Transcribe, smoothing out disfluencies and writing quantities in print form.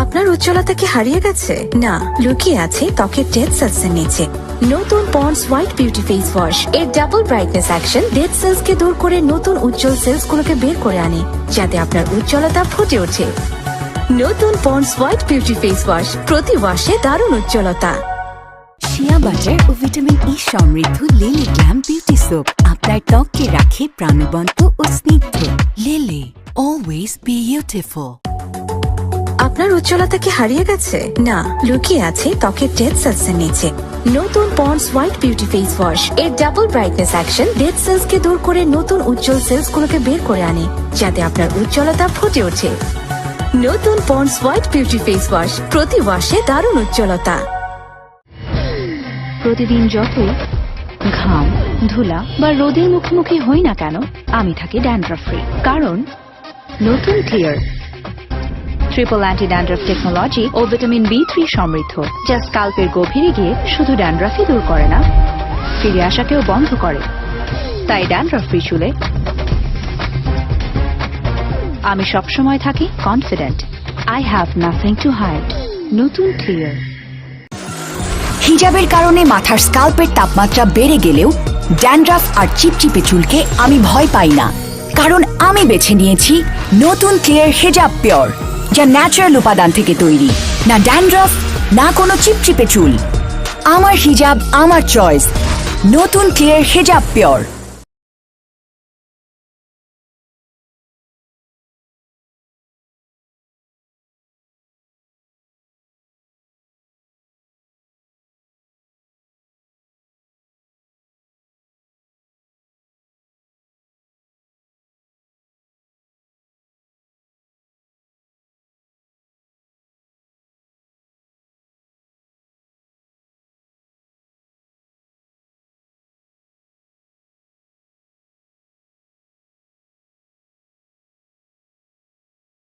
আপনার উজ্জ্বলতা কি হারিয়ে গেছে? না, লুকিয়ে আছে ত্বকের ডেড সেলস এর নিচে। নতুন Pond's white beauty face wash এর double brightness action dead cells কে দূর করে নতুন উজ্জ্বল সেলস গুলোকে বের করে আনে, যাতে আপনার উজ্জ্বলতা ফুটে ওঠে। নতুন Pond's white beauty face wash, প্রতি ওয়াশে দারুণ উজ্জ্বলতা। শিয়া বাটার ও ভিটামিন ই সমৃদ্ধ লিলি গ্ল্যাম বিউটি সোপ আপনার ত্বককে রাখে প্রাণবন্ত ও স্নিগ্ধ। Lily, always beautiful. আপনার উজ্জ্বলতা কি হারিয়ে গেছে? না, লুকিয়ে আছে ত্বকের ডেড সেলস এর নিচে। নতুন Pond's white beauty face wash এর double brightness action dead cells কে দূর করে নতুন উজ্জ্বল সেলস গুলোকে বের করে আনে, যাতে আপনার উজ্জ্বলতা ফুটে ওঠে। নতুন Pond's white beauty face wash, প্রতি ওয়াশে দারুণ উজ্জ্বলতা। প্রতিদিন যতই ঘাম, ধুলা বা রোদের মুখোমুখি হই না কেন, আমি থাকি ড্যান্ড্রাফ ফ্রি। কারণ নতুন clear triple anti dandruff technology ও ভিটামিন B3 সমৃদ্ধ, যা স্কাল্পের গভীরে গিয়ে শুধু ড্যান্ড্রাফই দূর করে না, ফিরে আসাকেও বন্ধ করে। তাই ড্যান্ড্রাফ ফ্রি চুলে আমি সবসময় থাকি confident. I have nothing to hide. নতুন ক্লিয়ার। হিজাবের কারণে মাথার স্কাল্পের তাপমাত্রা বেড়ে গেলেও ড্যান্ড্রাফ আর চিপচিপে চুলকে আমি ভয় পাই না, কারণ আমি বেছে নিয়েছি নতুন ক্লিয়ার হিজাব পিওর, যা ন্যাচারাল উপাদান থেকে তৈরি। না ড্যান্ড্রাফ, না কোনো চিপচিপে চুল। আমার হিজাব, আমার চয়েস। নতুন ক্লিয়ার হিজাব পিওর।